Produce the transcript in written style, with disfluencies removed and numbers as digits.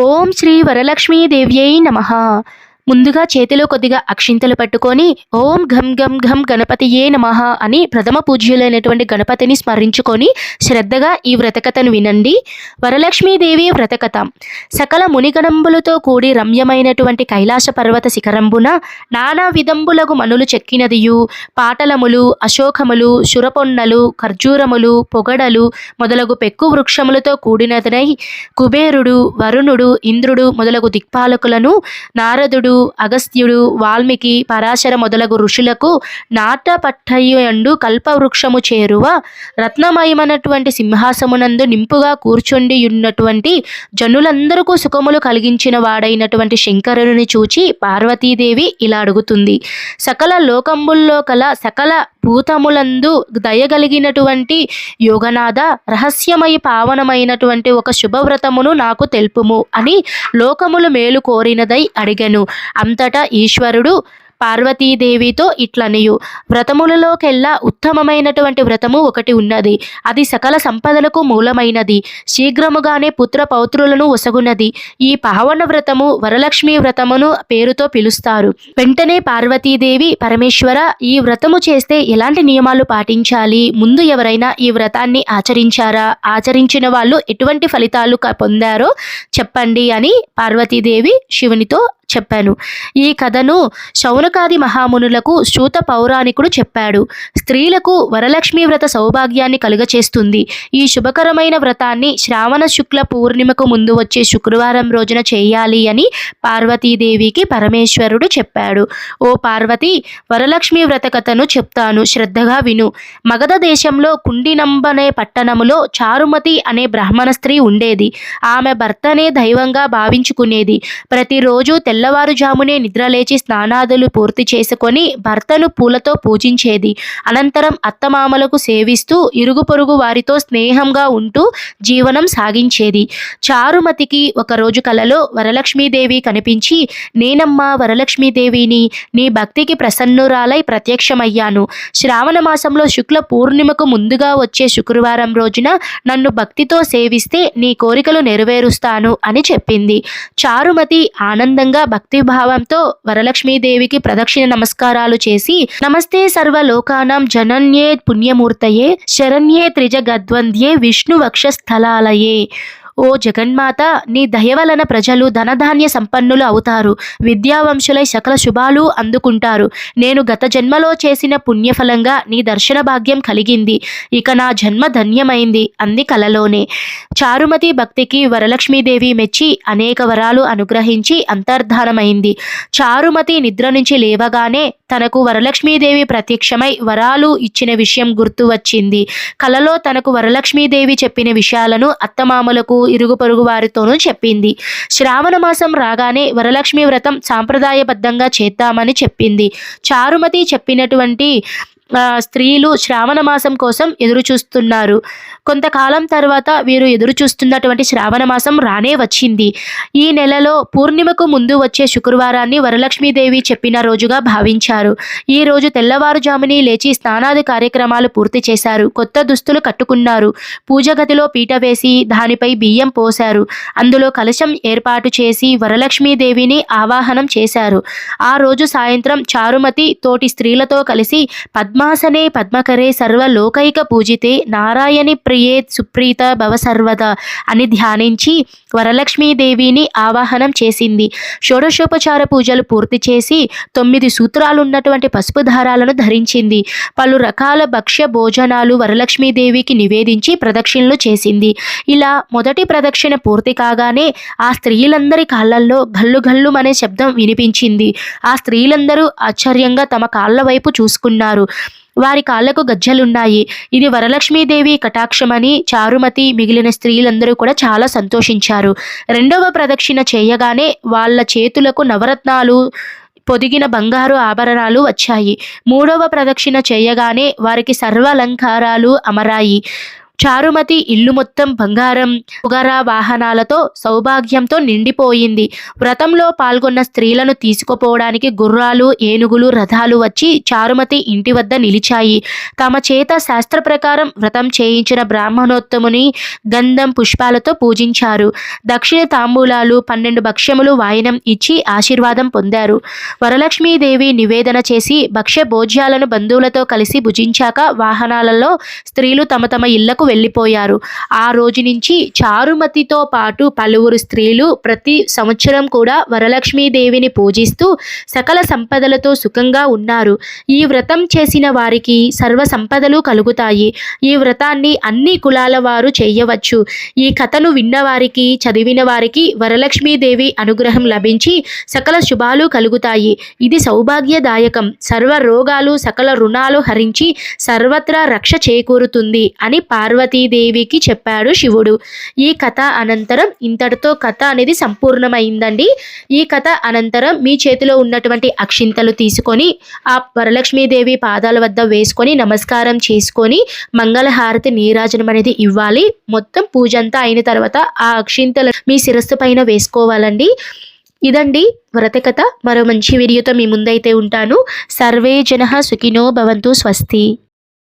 ఓం శ్రీ వరలక్ష్మీదేవ్యై నమః. ముందుగా చేతిలో కొద్దిగా అక్షింతలు పట్టుకొని ఓం ఘం ఘం ఘం గణపతియే నమః అని ప్రథమ పూజ్యులైనటువంటి గణపతిని స్మరించుకొని శ్రద్ధగా ఈ వ్రతకథను వినండి. వరలక్ష్మీదేవి వ్రతకథ. సకల మునిగణంబులతో కూడి రమ్యమైనటువంటి కైలాస పర్వత శిఖరంబున నానా విధంబులగు మనులు చెక్కినదియు పాటలములు, అశోకములు, శురపొన్నలు, ఖర్జూరములు, పొగడలు మొదలగు పెక్కు వృక్షములతో కూడినదనై కుబేరుడు, వరుణుడు, ఇంద్రుడు మొదలగు దిక్పాలకులను, నారదుడు, అగస్త్యుడు, వాల్మీకి, పరాశర మొదలగు ఋషులకు నాటపట్టయండు కల్పవృక్షము చేరువ రత్నమయమైనటువంటి సింహాసమునందు నింపుగా కూర్చుండియున్నటువంటి జనులందరకు సుఖములు కలిగించిన వాడైనటువంటి శంకరుని చూచి పార్వతీదేవి ఇలా అడుగుతుంది. సకల లోకంబుల్లో కల సకల భూతములందు దయగలిగినటువంటి యోగనాథ, రహస్యమయ పావనమైనటువంటి ఒక శుభవ్రతమును నాకు తెలుపుము అని లోకములు మేలు కోరినదై అడిగెను. అంతటా ఈశ్వరుడు పార్వతీదేవితో ఇట్లనియు, వ్రతములలోకెల్లా ఉత్తమమైనటువంటి వ్రతము ఒకటి ఉన్నది. అది సకల సంపదలకు మూలమైనది. శీఘ్రముగానే పుత్ర పౌత్రులను ఒసగునది. ఈ పావన వ్రతము వరలక్ష్మీ వ్రతమును పేరుతో పిలుస్తారు. వెంటనే పార్వతీదేవి, పరమేశ్వర, ఈ వ్రతము చేస్తే ఎలాంటి నియమాలు పాటించాలి? ముందు ఎవరైనా ఈ వ్రతాన్ని ఆచరించారా? ఆచరించిన వాళ్ళు ఎటువంటి ఫలితాలు పొందారో చెప్పండి అని పార్వతీదేవి శివునితో చెప్పాను. ఈ కథను శౌనకాది మహామునులకు సూత పౌరాణికుడు చెప్పాడు. స్త్రీలకు వరలక్ష్మీ వ్రత సౌభాగ్యాన్ని కలుగచేస్తుంది. ఈ శుభకరమైన వ్రతాన్ని శ్రావణ శుక్ల పూర్ణిమకు ముందు వచ్చే శుక్రవారం రోజున చేయాలి అని పార్వతీదేవికి పరమేశ్వరుడు చెప్పాడు. ఓ పార్వతి, వరలక్ష్మీ వ్రత కథను చెప్తాను, శ్రద్ధగా విను. మగధ దేశంలో కుండినంబనే పట్టణములో చారుమతి అనే బ్రాహ్మణ స్త్రీ ఉండేది. ఆమె భర్తనే దైవంగా భావించుకునేది. ప్రతిరోజు తెల్లవారుజామునే నిద్రలేచి స్నానాదులు పూర్తి చేసుకొని భర్తను పూలతో పూజించేది. అనంతరం అత్తమామలకు సేవిస్తూ ఇరుగు పొరుగు వారితో స్నేహంగా ఉంటూ జీవనం సాగించేది. చారుమతికి ఒకరోజు కలలో వరలక్ష్మీదేవి కనిపించి, నేనమ్మా వరలక్ష్మీదేవిని, నీ భక్తికి ప్రసన్నురాలై ప్రత్యక్షమయ్యాను. శ్రావణ మాసంలో శుక్ల పూర్ణిమకు ముందుగా వచ్చే శుక్రవారం రోజున నన్ను భక్తితో సేవిస్తే నీ కోరికలు నెరవేరుస్తాను అని చెప్పింది. చారుమతి ఆనందంగా భక్తిభావంతో వరలక్ష్మీదేవికి ప్రదక్షిణ నమస్కారాలు చేసి, నమస్తే సర్వలోకానాం జనన్యే పుణ్యమూర్తయే శరణ్యే త్రిజగద్వంద్యే విష్ణు వక్షస్థలాలయే. ఓ జగన్మాత, నీ దయ వలన ప్రజలు ధనధాన్య సంపన్నులు అవుతారు, విద్యావంశులై సకల శుభాలు అందుకుంటారు. నేను గత జన్మలో చేసిన పుణ్యఫలంగా నీ దర్శన భాగ్యం కలిగింది. ఇక నా జన్మ ధన్యమైంది అంది కలలోనే. చారుమతి భక్తికి వరలక్ష్మీదేవి మెచ్చి అనేక వరాలు అనుగ్రహించి అంతర్ధానమైంది. చారుమతి నిద్ర నుంచి లేవగానే తనకు వరలక్ష్మీదేవి ప్రత్యక్షమై వరాలు ఇచ్చిన విషయం గుర్తు వచ్చింది. కలలో తనకు వరలక్ష్మీదేవి చెప్పిన విషయాలను అత్తమామలకు, ఇరుగు పొరుగు వారితోనూ చెప్పింది. శ్రావణ మాసం రాగానే వరలక్ష్మీ వ్రతం సాంప్రదాయబద్ధంగా చేద్దామని చెప్పింది. చారుమతి చెప్పినటువంటి స్త్రీలు శ్రావణ మాసం కోసం ఎదురు చూస్తున్నారు. కొంతకాలం తర్వాత వీరు ఎదురు చూస్తున్నటువంటి శ్రావణ మాసం రానే వచ్చింది. ఈ నెలలో పూర్ణిమకు ముందు వచ్చే శుక్రవారాన్ని వరలక్ష్మీదేవి చెప్పిన రోజుగా భావించారు. ఈ రోజు తెల్లవారుజాముని లేచి స్నానాది కార్యక్రమాలు పూర్తి చేశారు. కొత్త దుస్తులు కట్టుకున్నారు. పూజ గదిలో పీట వేసి దానిపై బియ్యం పోశారు. అందులో కలశం ఏర్పాటు చేసి వరలక్ష్మీదేవిని ఆవాహనం చేశారు. ఆ రోజు సాయంత్రం చారుమతి తోటి స్త్రీలతో కలిసి పద్మాసనే పద్మకరే సర్వలోకైక పూజితే నారాయణి ప్రియే సుప్రీత భవ సర్వదా అని ధ్యానించి వరలక్ష్మీదేవిని ఆవాహనం చేసింది. షోడశోపచార పూజలు పూర్తి చేసి 9 సూత్రాలున్నటువంటి పసుపు దారాలను ధరించింది. పలు రకాల భక్ష్య భోజనాలు వరలక్ష్మీదేవికి నివేదించి ప్రదక్షిణలు చేసింది. ఇలా మొదటి ప్రదక్షిణ పూర్తి కాగానే ఆ స్త్రీలందరి కాళ్ళల్లో గల్లు గల్లు అనే శబ్దం వినిపించింది. ఆ స్త్రీలందరూ ఆశ్చర్యంగా తమ కాళ్ళ వైపు చూసుకున్నారు. వారి కాళ్లకు గజ్జలున్నాయి. ఇది వరలక్ష్మీదేవి కటాక్షమని చారుమతి మిగిలిన స్త్రీలందరూ కూడా చాలా సంతోషించారు. రెండవ ప్రదక్షిణ చేయగానే వాళ్ళ చేతులకు నవరత్నాలు పొదిగిన బంగారు ఆభరణాలు వచ్చాయి. మూడవ ప్రదక్షిణ చేయగానే వారికి సర్వాలంకారాలు అమరాయి. చారుమతి ఇల్లు మొత్తం బంగారం, ఉగర వాహనాలతో సౌభాగ్యంతో నిండిపోయింది. వ్రతంలో పాల్గొన్న స్త్రీలను తీసుకుపోవడానికి గుర్రాలు, ఏనుగులు, రథాలు వచ్చి చారుమతి ఇంటి వద్ద నిలిచాయి. తమ చేత శాస్త్ర ప్రకారం వ్రతం చేయించిన బ్రాహ్మణోత్తముని గంధం, పుష్పాలతో పూజించారు. దక్షిణ తాంబూలాలు, 12 భక్ష్యములు వాయినం ఇచ్చి ఆశీర్వాదం పొందారు. వరలక్ష్మీదేవి నివేదన చేసి భక్ష్య భోజ్యాలను బంధువులతో కలిసి భుజించాక వాహనాలలో స్త్రీలు తమ తమ ఇళ్లకు వెళ్ళిపోయారు. ఆ రోజు నుంచి చారుమతితో పాటు పలువురు స్త్రీలు ప్రతి సంవత్సరం కూడా వరలక్ష్మీదేవిని పూజిస్తూ సకల సంపదలతో సుఖంగా ఉన్నారు. ఈ వ్రతం చేసిన వారికి సర్వ సంపదలు కలుగుతాయి. ఈ వ్రతాన్ని అన్ని కులాల వారు చేయవచ్చు. ఈ కథను విన్నవారికి, చదివిన వారికి వరలక్ష్మీదేవి అనుగ్రహం లభించి సకల శుభాలు కలుగుతాయి. ఇది సౌభాగ్యదాయకం. సర్వ రోగాలు, సకల రుణాలు హరించి సర్వత్రా రక్ష చేకూరుతుంది అని పార్వతీదేవికి చెప్పాడు శివుడు. ఈ కథ అనంతరం ఇంతటితో కథ అనేది సంపూర్ణమైందండి. ఈ కథ అనంతరం మీ చేతిలో ఉన్నటువంటి అక్షింతలు తీసుకొని ఆ వరలక్ష్మీదేవి పాదాల వద్ద వేసుకొని నమస్కారం చేసుకొని మంగళహారతి నీరాజనం అనేది ఇవ్వాలి. మొత్తం పూజ అంతా అయిన తర్వాత ఆ అక్షింతలు మీ శిరస్సు పైన వేసుకోవాలండి. ఇదండి వ్రత కథ. మరో మంచి వీడియోతో మీ ముందైతే ఉంటాను. సర్వే జనః సుఖినో భవంతు. స్వస్తి.